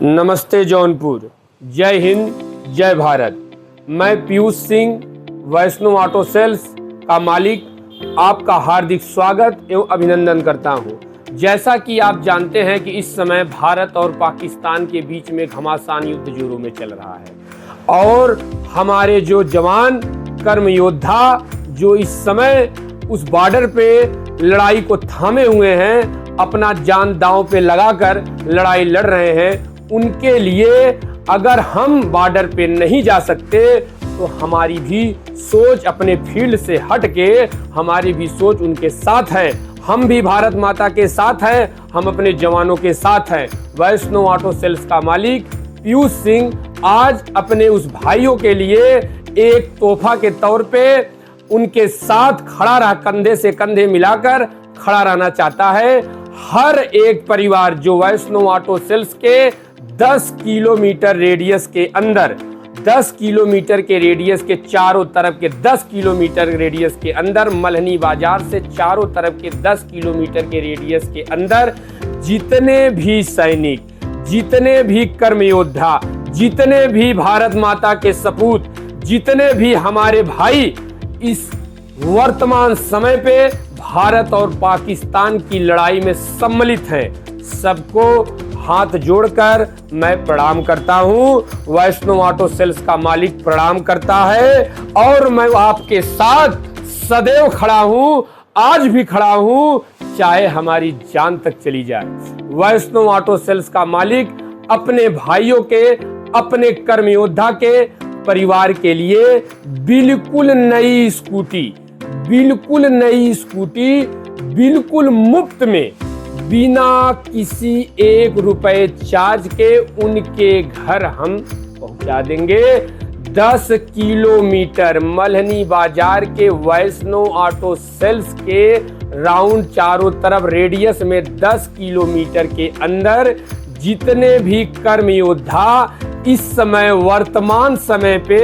नमस्ते जौनपुर, जय हिंद, जय भारत। मैं पीयूष सिंह, वैष्णो ऑटो सेल्स का मालिक, आपका हार्दिक स्वागत एवं अभिनंदन करता हूं। जैसा कि आप जानते हैं कि इस समय भारत और पाकिस्तान के बीच में घमासान युद्ध जोरों में चल रहा है और हमारे जो जवान कर्म योद्धा जो इस समय उस बॉर्डर पे लड़ाई को थामे हुए हैं, अपना जान दांव पे लगाकर लड़ाई लड़ रहे हैं, उनके लिए अगर हम बॉर्डर पे नहीं जा सकते तो हमारी भी सोच अपने फील्ड से हट के हमारी भी सोच उनके साथ है। हम भी भारत माता के साथ हैं, हम अपने जवानों के साथ हैं। वैष्णो ऑटो सेल्स का मालिक पीयूष सिंह आज अपने उस भाइयों के लिए एक तोहफा के तौर पे उनके साथ खड़ा रह, कंधे से कंधे मिलाकर खड़ा रहना चाहता है। हर एक परिवार जो वैष्णो ऑटो सेल्स के 10 किलोमीटर रेडियस के अंदर, 10 किलोमीटर के रेडियस के चारों तरफ के 10 किलोमीटर रेडियस के अंदर, मल्हनी बाजार से चारों तरफ के 10 किलोमीटर के रेडियस के अंदर जितने भी सैनिक, जितने भी कर्म योद्धा, जितने भी भारत माता के सपूत, जितने भी हमारे भाई इस वर्तमान समय पे भारत और पाकिस्तान की लड़ाई में सम्मिलित हैं, सबको हाथ जोड़कर मैं प्रणाम करता हूं। वैष्णो ऑटो सेल्स का मालिक प्रणाम करता है और मैं आपके साथ सदैव खड़ा हूं, आज भी खड़ा हूं, चाहे हमारी जान तक चली जाए। वैष्णो ऑटो सेल्स का मालिक अपने भाइयों के, अपने कर्म योद्धा के परिवार के लिए बिल्कुल नई स्कूटी, बिल्कुल मुफ्त में, बिना किसी 1 रुपए चार्ज के उनके घर हम पहुंचा देंगे। 10 किलोमीटर मल्हनी बाजार के वैष्णो ऑटो सेल्स के राउंड चारों तरफ रेडियस में 10 किलोमीटर के अंदर जितने भी कर्म योद्धा इस समय वर्तमान समय पे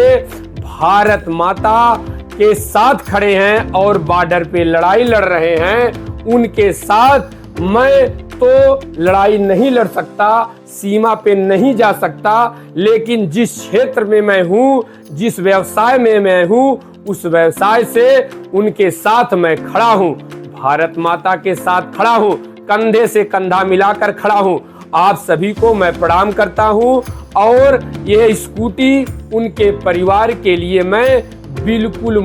भारत माता के साथ खड़े हैं और बॉर्डर पे लड़ाई लड़ रहे हैं, उनके साथ मैं तो लड़ाई नहीं लड़ सकता, सीमा पे नहीं जा सकता, लेकिन जिस क्षेत्र में मैं हूं, जिस व्यवसाय में मैं हूं, उस व्यवसाय से उनके साथ मैं खड़ा हूं, भारत माता के साथ खड़ा हूं, कंधे से कंधा मिलाकर खड़ा हूं। आप सभी को मैं प्रणाम करता हूं और यह स्कूटी उनके परिवार के लिए मैं बिल्कुल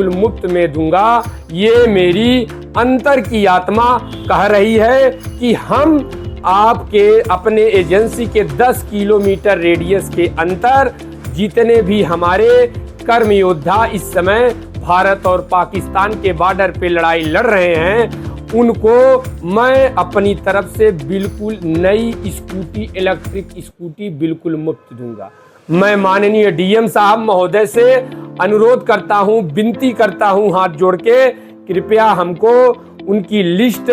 मुफ्त में दूंगा। ये मेरी अंतर की आत्मा कह रही है कि हम आपके अपने एजेंसी के 10 किलोमीटर रेडियस के अंतर जितने भी हमारे कर्म योद्धा इस समय भारत और पाकिस्तान के बॉर्डर पे लड़ाई लड़ रहे हैं, उनको मैं अपनी तरफ से बिल्कुल नई स्कूटी, इलेक्ट्रिक स्कूटी बिल्कुल मुफ्त दूंगा। मैं माननीय डीएम साहब महोदय से अनुरोध करता हूं, विनती करता हूं हाथ जोड़ के, कृपया हमको उनकी लिस्ट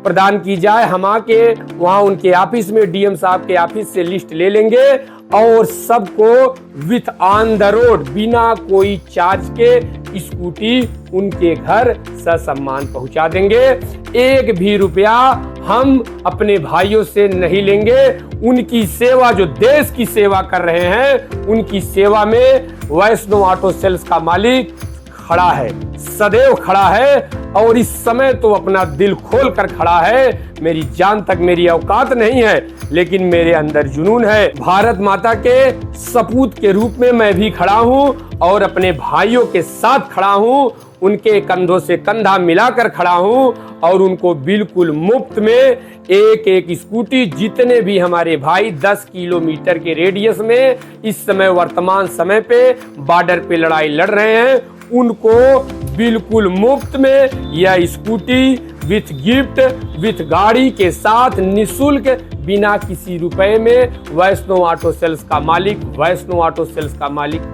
प्रदान की जाए। हम आके वहां उनके ऑफिस में, डीएम साहब के ऑफिस से लिस्ट ले लेंगे और सबको विथ ऑन द रोड, बिना कोई चार्ज के स्कूटी उनके घर ससम्मान पहुंचा देंगे। 1 भी रुपया हम अपने भाइयों से नहीं लेंगे। उनकी सेवा, जो देश की सेवा कर रहे हैं, उनकी सेवा में वैष्णो ऑटो सेल्स का मालिक खड़ा है, सदैव खड़ा है और इस समय तो अपना दिल खोल कर खड़ा है। मेरी जान तक मेरी औकात नहीं है, लेकिन मेरे अंदर जुनून है। भारत माता के सपूत के रूप में मैं भी खड़ा हूं और अपने भाइयों के साथ खड़ा हूं, उनके कंधों से कंधा मिलाकर खड़ा हूं और उनको बिल्कुल मुफ्त में एक स्कूटी, जितने भी हमारे भाई 10 किलोमीटर के रेडियस में इस समय वर्तमान समय पे बॉर्डर पे लड़ाई लड़ रहे हैं, उनको बिल्कुल मुफ्त में यह स्कूटी विथ गिफ्ट, विथ गाड़ी के साथ निःशुल्क, बिना किसी रुपए में वैष्णो ऑटो सेल्स का मालिक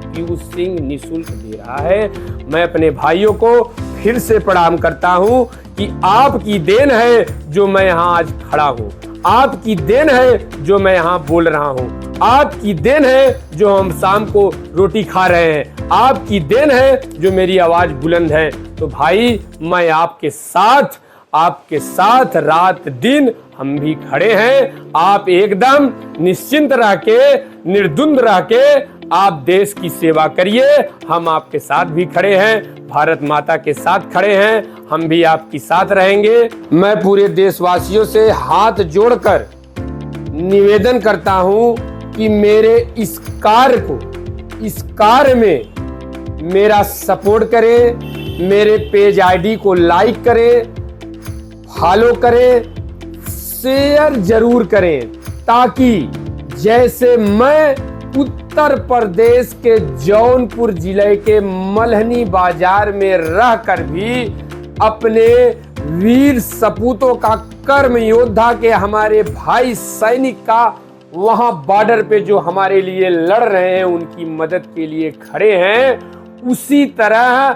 पीयूष सिंह निःशुल्क दे रहा है। मैं अपने भाइयों को फिर से प्रणाम करता हूं कि आपकी देन है जो मैं यहाँ आज खड़ा हूं, आपकी देन है जो मैं यहाँ बोल रहा हूं, आपकी देन है जो हम शाम को रोटी खा रहे हैं, आपकी देन है जो मेरी आवाज बुलंद है। तो भाई, मैं आपके साथ आपके साथ रात दिन हम भी खड़े हैं। आप एकदम निश्चिंत रह के, निर्द्वंद रह के आप देश की सेवा करिए। हम आपके साथ भी खड़े हैं, भारत माता के साथ खड़े हैं, हम भी आपके साथ रहेंगे। मैं पूरे देशवासियों से हाथ जोड़कर निवेदन करता हूं कि मेरे इस कार्य में मेरा सपोर्ट करें, मेरे पेज आईडी को लाइक करें, फॉलो करें, शेयर जरूर करें, ताकि जैसे मैं उत्तर प्रदेश के जौनपुर जिले के मल्हनी बाजार में रहकर भी अपने वीर सपूतों का, कर्म योद्धा के, हमारे भाई सैनिक का वहां बॉर्डर पे जो हमारे लिए लड़ रहे हैं उनकी मदद के लिए खड़े हैं, उसी तरह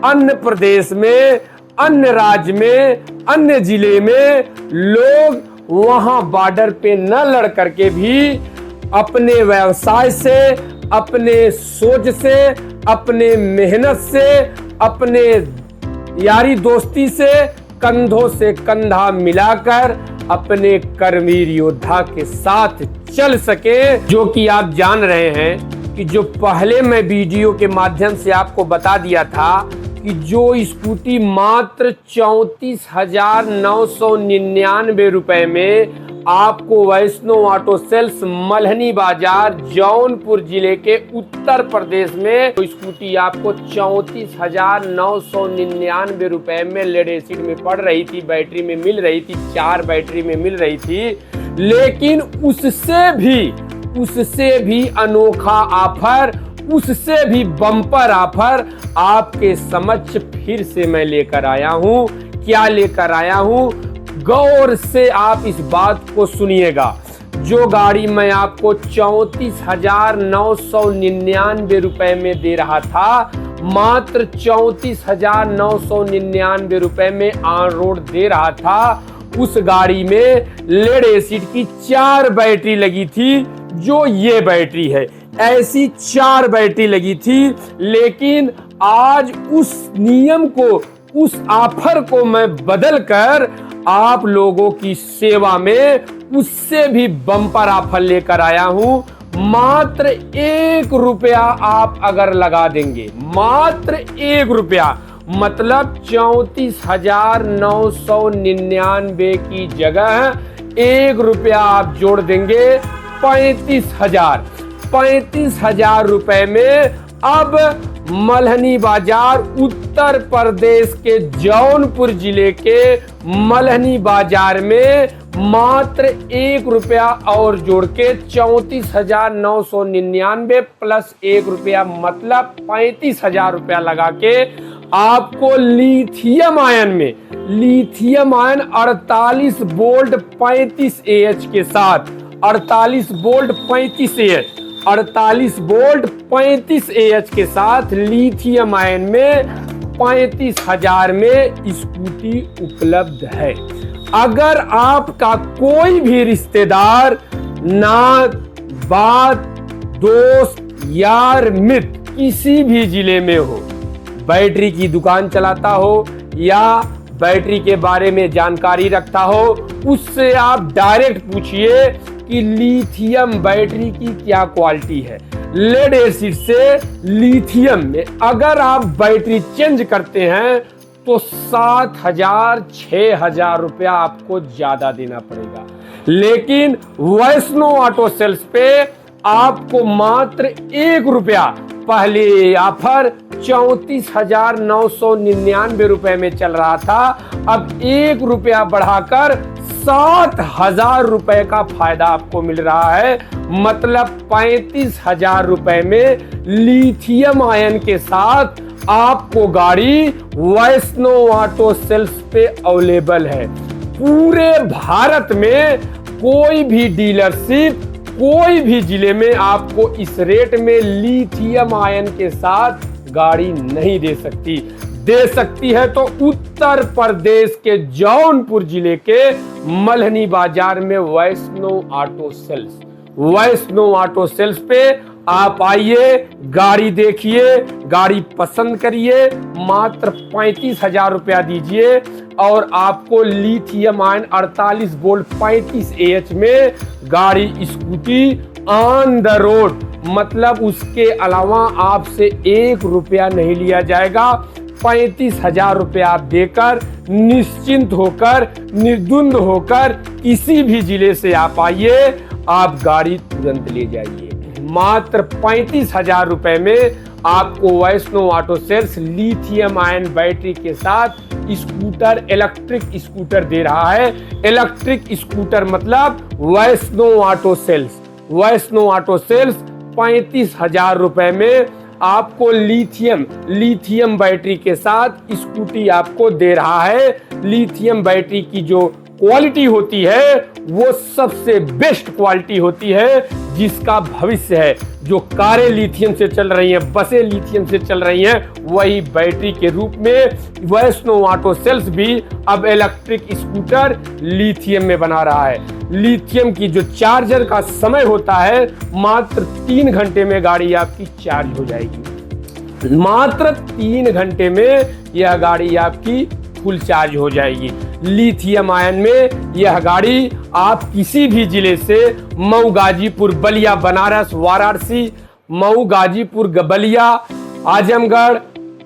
अन्य प्रदेश में, अन्य राज्य में, अन्य जिले में लोग वहां बॉर्डर पे न लड़ करके भी अपने व्यवसाय से, अपने सोच से, अपने मेहनत से, अपने यारी दोस्ती से कंधों से कंधा मिलाकर अपने कर्मवीर योद्धा के साथ चल सके। जो कि आप जान रहे हैं कि जो पहले मैं वीडियो के माध्यम से आपको बता दिया था कि जो स्कूटी मात्र 34,999 रुपए में आपको वैष्णो ऑटो सेल्स मल्हनी बाजार जौनपुर जिले के उत्तर प्रदेश में तो स्कूटी आपको 34,999 रुपए में लेड एसिड में पड़ रही थी, बैटरी में मिल रही थी, 4 बैटरी में मिल रही थी। लेकिन उससे भी अनोखा ऑफर, उससे भी बम्पर ऑफर आपके समक्ष फिर से मैं लेकर आया हूं। क्या लेकर आया हूं, गौर से आप इस बात को सुनिएगा। जो गाड़ी मैं आपको 34,999 रुपए में दे रहा था, मात्र 34,999 रुपए में ऑन रोड दे रहा था, उस गाड़ी में लेड एसिड की 4 बैटरी लगी थी। जो ये बैटरी है, ऐसी 4 बैटरी लगी थी। लेकिन आज उस नियम को, उस ऑफर को मैं बदल कर आप लोगों की सेवा में उससे भी बम्पर ऑफर लेकर आया हूं। मात्र 1 रुपया आप अगर लगा देंगे, मात्र 1 रुपया, मतलब 34,999 की जगह 1 रुपया आप जोड़ देंगे 35,000 रुपए में अब मल्हनी बाजार, उत्तर प्रदेश के जौनपुर जिले के मल्हनी बाजार में मात्र 1 रुपया और जोड़ के 34,999 प्लस 1 रुपया मतलब 35,000 रुपया लगा के आपको लिथियम आयन में, लिथियम आयन 48 वोल्ट 35 AH के साथ, 48 वोल्ट 35 AH, 48 वोल्ट 35 AH के साथ लिथियम आयन में 35,000 में स्कूटी उपलब्ध है। अगर आपका कोई भी रिश्तेदार, नात, बात, दोस्त, यार, मित्र किसी भी जिले में हो, बैटरी की दुकान चलाता हो या बैटरी के बारे में जानकारी रखता हो, उससे आप डायरेक्ट पूछिए कि लिथियम बैटरी की क्या क्वालिटी है। लेड एसिड से लिथियम में अगर आप बैटरी चेंज करते हैं तो 7,000 6,000 रुपया आपको ज्यादा देना पड़ेगा। लेकिन वैष्णो ऑटो सेल्स पे आपको मात्र 1 रुपया, पहले ऑफर 34,999 रुपए में चल रहा था, अब 1 रुपया बढ़ाकर 7,000 रुपए का फायदा आपको मिल रहा है। मतलब 35,000 रुपए में लिथियम आयन के साथ आपको गाड़ी वैष्णो ऑटो सेल्स पे अवेलेबल है। पूरे भारत में कोई भी डीलरशिप, कोई भी जिले में आपको इस रेट में लिथियम आयन के साथ गाड़ी नहीं दे सकती। दे सकती है तो उत्तर प्रदेश के जौनपुर जिले के मल्हनी बाजार में Vaishno auto sales, Vaishno auto sales पे आप आइए, गाड़ी देखिए, गाड़ी पसंद करिए, मात्र 35,000 रुपया दीजिए और आपको लिथियम आयन 48 वोल्ट 35 AH में गाड़ी स्कूटी ऑन द रोड, मतलब उसके अलावा आपसे 1 रुपया नहीं लिया जाएगा। 35,000 रुपया आप देकर निश्चिंत होकर, निर्द्वंद होकर किसी भी जिले से आप आइए, आप गाड़ी तुरंत ले जाइए। मात्र 35,000 रुपए में आपको Vaishno auto sales lithium ion battery के साथ स्कूटर, इलेक्ट्रिक स्कूटर दे रहा है। इलेक्ट्रिक स्कूटर मतलब Vaishno auto sales. Vaishno auto sales 35,000 रुपए में आपको लिथियम बैटरी के साथ स्कूटी आपको दे रहा है। लिथियम बैटरी की जो क्वालिटी होती है वो सबसे बेस्ट क्वालिटी होती है, जिसका भविष्य है। जो कारें लिथियम से चल रही हैं, बसें लिथियम से चल रही हैं, वही बैटरी के रूप में वैष्णो ऑटो सेल्स भी अब इलेक्ट्रिक स्कूटर लिथियम में बना रहा है। लिथियम की जो चार्जर का समय होता है, मात्र 3 घंटे में गाड़ी आपकी चार्ज हो जाएगी। मात्र 3 घंटे में यह गाड़ी आपकी फुल चार्ज हो जाएगी। लिथियम आयन में यह गाड़ी आप किसी भी जिले से, मऊ, गाजीपुर, बलिया, बनारस, वाराणसी, मऊ, गाजीपुर, बलिया, आजमगढ़,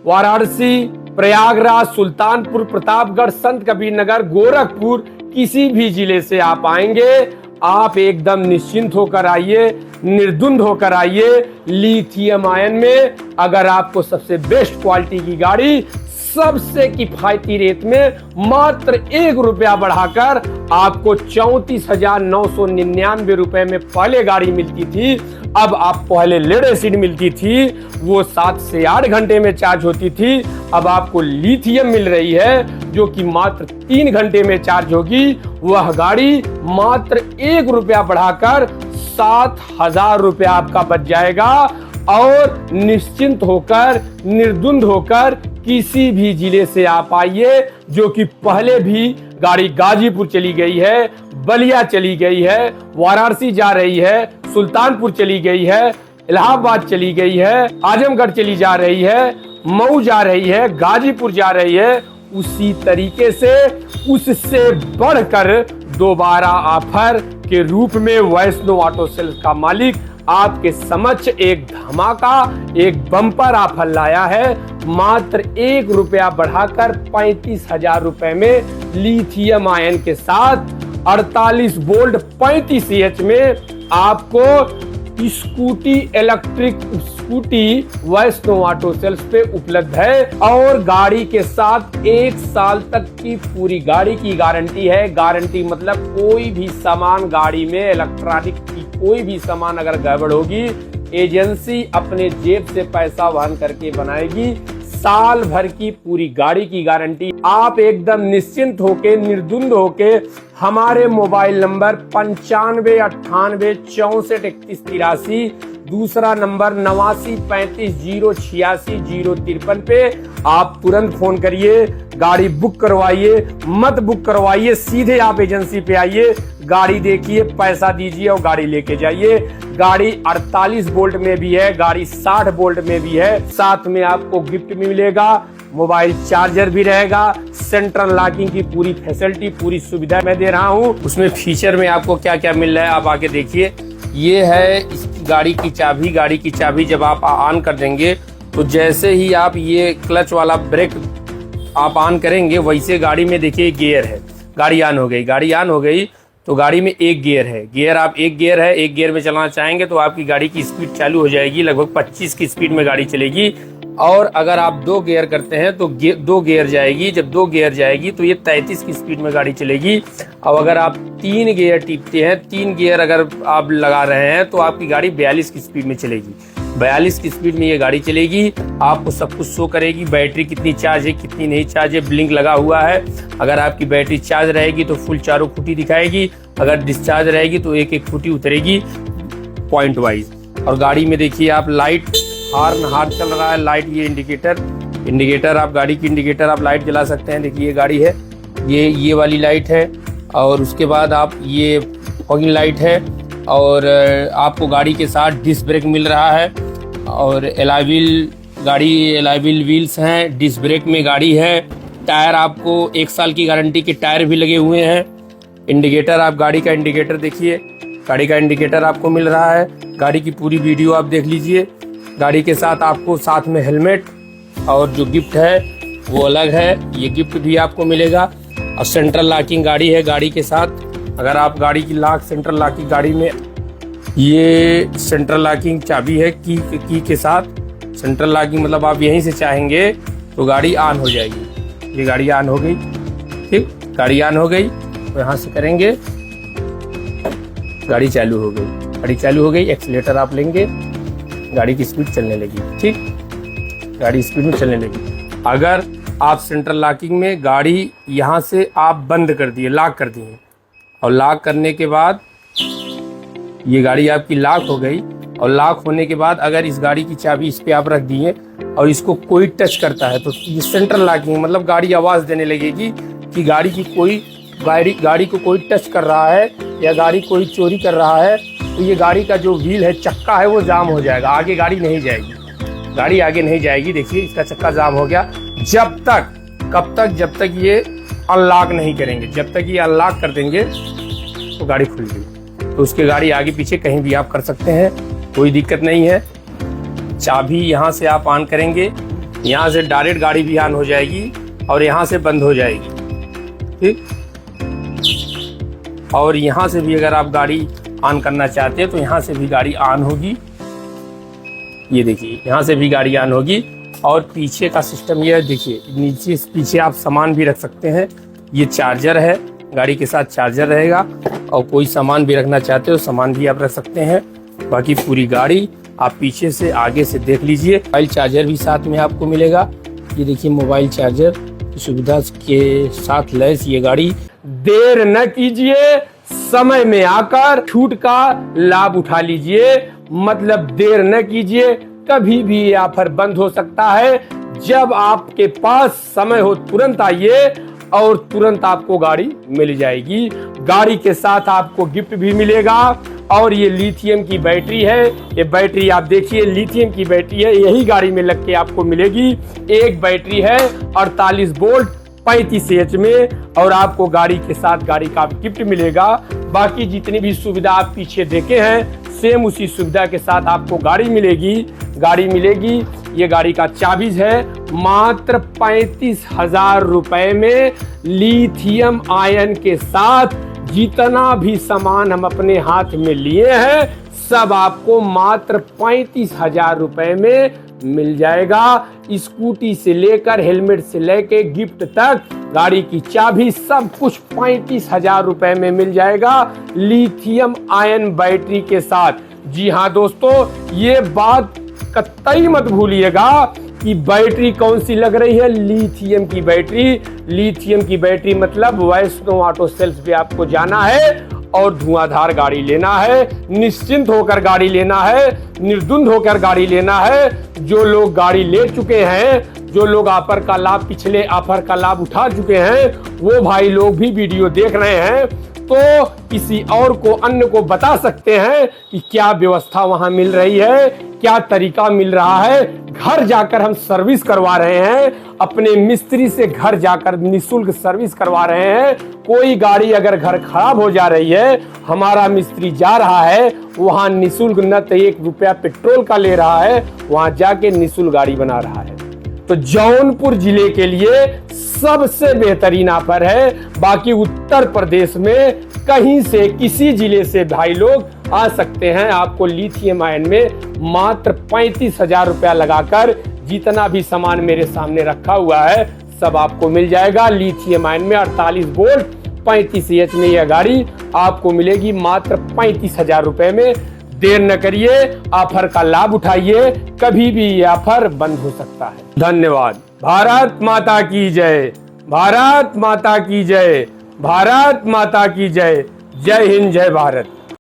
वाराणसी, प्रयागराज, सुल्तानपुर, प्रतापगढ़, संत कबीर नगर, गोरखपुर, किसी भी जिले से आप आएंगे, आप एकदम निश्चिंत होकर आइए, निर्द्वंद होकर आइए। लिथियम आयन में अगर आपको सबसे बेस्ट क्वालिटी की गाड़ी सबसे किफायती रेट में मात्र 1 रुपया बढ़ाकर आपको 34,999 रुपए में पहले गाड़ी मिलती थी। अब आप पहले लेड एसिड मिलती थी, वो 7 से 8 घंटे में चार्ज होती थी। अब आपको लिथियम मिल रही है जो कि मात्र 3 घंटे में चार्ज होगी। वह गाड़ी मात्र 1 रुपया बढ़ाकर 7,000 रुपया आपका बच जाएगा और निश्चिंत होकर, निर्द्वंद होकर किसी भी जिले से आप आइए। जो कि पहले भी गाड़ी गाजीपुर चली गई है, बलिया चली गई है, वाराणसी जा रही है, सुल्तानपुर चली गई है, इलाहाबाद चली गई है, आजमगढ़ चली जा रही है, मऊ जा रही है, गाजीपुर जा रही है। उसी तरीके से उससे बढ़कर दोबारा ऑफर के रूप में वैष्णो ऑटो सेल्स का मालिक आपके समक्ष एक धमाका, एक बम्पर ऑफर लाया है। मात्र 1 रुपया बढ़ाकर 35,000 रुपए में लिथियम आयन के साथ 48 वोल्ट 35 AH में आपको scooty, electric scooty Vaishno auto sales पे उपलब्ध है। और गाड़ी के साथ 1 साल तक की पूरी गाड़ी की गारंटी है। गारंटी मतलब कोई भी सामान गाड़ी में, इलेक्ट्रॉनिक की कोई भी सामान अगर गड़बड़ होगी, एजेंसी अपने जेब से पैसा वहन करके बनाएगी। साल भर की पूरी गाड़ी की गारंटी। आप एकदम निश्चिंत होके, निर्द्वंद होके हमारे मोबाइल नंबर 9598643183, दूसरा नंबर 8935086053 पे आप तुरंत फोन करिए, गाड़ी बुक करवाइए। मत बुक करवाइए, सीधे आप एजेंसी पे आइए, गाड़ी देखिए, पैसा दीजिए और गाड़ी लेके जाइए। गाड़ी 48 वोल्ट में भी है, गाड़ी 60 वोल्ट में भी है। साथ में आपको गिफ्ट मिलेगा, मोबाइल चार्जर भी रहेगा, सेंट्रल लॉकिंग की पूरी फैसिलिटी, पूरी सुविधा मैं दे रहा हूँ। उसमें फीचर में आपको क्या क्या मिल रहा है आप आके देखिए। ये है इस गाड़ी की चाबी। गाड़ी की चाबी जब आप ऑन कर देंगे तो जैसे ही आप ये क्लच वाला ब्रेक आप ऑन करेंगे, वैसे गाड़ी में देखिए गियर है। गाड़ी ऑन हो गई, गाड़ी ऑन हो गई तो गाड़ी में एक गियर है। गियर आप एक गियर है, एक गियर में चलाना चाहेंगे तो आपकी गाड़ी की स्पीड चालू हो जाएगी, लगभग 25 की स्पीड में गाड़ी चलेगी। और अगर आप 2 गियर करते हैं तो 2 गियर जाएगी। जब 2 गियर जाएगी तो ये 33 की स्पीड में गाड़ी चलेगी। और अगर आप 3 गियर टिपते हैं, 3 गियर अगर आप लगा रहे हैं तो आपकी गाड़ी 42 की स्पीड में चलेगी। 42 की स्पीड में ये गाड़ी चलेगी। आपको सब कुछ शो करेगी, बैटरी कितनी चार्ज है, कितनी नहीं चार्ज है, ब्लिंक लगा हुआ है। अगर आपकी बैटरी चार्ज रहेगी तो फुल चारों खूंटी दिखाएगी, अगर डिस्चार्ज रहेगी तो एक एक खूंटी उतरेगी पॉइंट वाइज। और गाड़ी में देखिए आप लाइट, हार्न चल रहा है, लाइट, ये इंडिकेटर आप गाड़ी की इंडिकेटर आप लाइट जला सकते हैं। देखिए ये गाड़ी है, ये वाली लाइट है। और उसके बाद आप ये फॉगिंग लाइट है। और आपको गाड़ी के साथ डिस्क ब्रेक मिल रहा है और एलॉय व्हील्स हैं, डिस्क ब्रेक में गाड़ी है। टायर आपको 1 साल की गारंटी के टायर भी लगे हुए हैं। इंडिकेटर, आप गाड़ी का इंडिकेटर देखिए, गाड़ी का इंडिकेटर आपको मिल रहा है। गाड़ी की पूरी वीडियो आप देख लीजिए। गाड़ी के साथ आपको साथ में हेलमेट और जो गिफ्ट है वो अलग है, ये गिफ्ट भी आपको मिलेगा। और सेंट्रल लॉकिंग गाड़ी है गाड़ी के साथ। अगर आप गाड़ी की लॉक सेंट्रल लॉकिंग गाड़ी में, ये सेंट्रल लॉकिंग चाबी है की के साथ। सेंट्रल लॉकिंग मतलब आप यहीं से चाहेंगे तो गाड़ी ऑन हो जाएगी। ये गाड़ी ऑन हो गई, ठीक, गाड़ी ऑन हो गई तो यहाँ से करेंगे, गाड़ी चालू हो गई। गाड़ी चालू हो गई, एक्सीलेटर आप लेंगे, गाड़ी की स्पीड चलने लगी, ठीक, गाड़ी स्पीड में चलने लगी। अगर आप सेंट्रल लॉकिंग में गाड़ी यहाँ से आप बंद कर दिए, लॉक कर दिए, और लॉक करने के बाद ये गाड़ी आपकी लॉक हो गई, और लॉक होने के बाद अगर इस गाड़ी की चाबी इस पे आप रख दिए और इसको कोई टच करता है तो ये सेंट्रल लॉकिंग मतलब गाड़ी आवाज़ देने लगेगी कि गाड़ी को कोई टच कर रहा है या गाड़ी कोई चोरी कर रहा है। तो ये गाड़ी का जो व्हील है, चक्का है, वो जाम हो जाएगा, आगे गाड़ी नहीं जाएगी, गाड़ी आगे नहीं जाएगी। देखिए इसका चक्का जाम हो गया। जब तक, कब तक, जब तक ये अनलॉक नहीं करेंगे। जब तक ये अनलॉक कर देंगे तो गाड़ी खुल गई, तो उसके गाड़ी आगे पीछे कहीं भी आप कर सकते हैं, कोई दिक्कत नहीं है। चाबी यहाँ से आप ऑन करेंगे, यहाँ से डायरेक्ट गाड़ी भी ऑन हो जाएगी और यहाँ से बंद हो जाएगी, ठीक। और यहाँ से भी अगर आप गाड़ी ऑन करना चाहते हैं तो यहाँ से भी गाड़ी ऑन होगी। ये देखिए यहाँ से भी गाड़ी ऑन होगी। और पीछे का सिस्टम ये है, देखिए नीचे पीछे आप सामान भी रख सकते हैं। ये चार्जर है, गाड़ी के साथ चार्जर रहेगा, और कोई सामान भी रखना चाहते हो सामान भी आप रख सकते हैं। बाकी पूरी गाड़ी आप पीछे से आगे से देख लीजिए। मोबाइल चार्जर भी साथ में आपको मिलेगा। ये देखिए मोबाइल चार्जर की सुविधा के साथ लैस ये गाड़ी। देर न कीजिए, समय में आकर छूट का लाभ उठा लीजिए। मतलब देर न कीजिए, कभी भी ये ऑफर बंद हो सकता है। जब आपके पास समय हो तुरंत आइए और तुरंत आपको गाड़ी मिल जाएगी। गाड़ी के साथ आपको गिफ्ट भी मिलेगा। और ये लिथियम की बैटरी है। ये बैटरी आप देखिए लिथियम की बैटरी है, यही गाड़ी में लग के आपको मिलेगी। एक बैटरी है 48 वोल्ट 35 एच में, और आपको गाड़ी के साथ गाड़ी का गिफ्ट मिलेगा। बाकी जितनी भी सुविधा आप पीछे देखे हैं, सेम उसी सुविधा के साथ आपको गाड़ी मिलेगी। ये गाड़ी का चाबीज है मात्र 35,000 रुपए में। लिथियम आयन के साथ जितना भी सामान हम अपने हाथ में लिए हैं सब आपको मात्र 35,000 रुपए में मिल जाएगा। स्कूटी से लेकर हेलमेट से लेकर गिफ्ट तक, गाड़ी की चाबी, सब कुछ 35,000 रुपए में मिल जाएगा लिथियम आयन बैटरी के साथ। जी हाँ दोस्तों, ये बात कतई मत भूलिएगा कि बैटरी कौन सी लग रही है, लिथियम की बैटरी। लिथियम की बैटरी मतलब वैष्णो ऑटो सेल्स पे आपको जाना है और धुआंधार गाड़ी लेना है, निश्चिंत होकर गाड़ी लेना है, निर्द्वंद होकर गाड़ी लेना है। जो लोग गाड़ी ले चुके हैं, जो लोग पिछले ऑफर का लाभ उठा चुके हैं, वो भाई लोग भी वीडियो देख रहे हैं तो किसी और को, अन्य को बता सकते हैं कि क्या व्यवस्था वहां मिल रही है, क्या तरीका मिल रहा है। घर जाकर हम सर्विस करवा रहे हैं, अपने मिस्त्री से घर जाकर निःशुल्क सर्विस करवा रहे हैं। कोई गाड़ी अगर घर खराब हो जा रही है, हमारा मिस्त्री जा रहा है वहां निःशुल्क, न तो 1 रुपया पेट्रोल का ले रहा है, वहां जाके निःशुल्क गाड़ी बना रहा है। तो जौनपुर जिले के लिए सबसे बेहतरीन ऑफर है। बाकी उत्तर प्रदेश में कहीं से, किसी जिले से भाई लोग आ सकते हैं। आपको लिथियम आयन में मात्र 35,000 रुपया लगाकर जितना भी सामान मेरे सामने रखा हुआ है सब आपको मिल जाएगा। लिथियम आयन में 48 वोल्ट 35 एच में यह गाड़ी आपको मिलेगी मात्र 35,000 रुपए में। देर न करिए, ऑफर का लाभ उठाइए, कभी भी ये ऑफर बंद हो सकता है। धन्यवाद। भारत माता की जय, भारत माता की जय, भारत माता की जय। जय हिंद, जय भारत।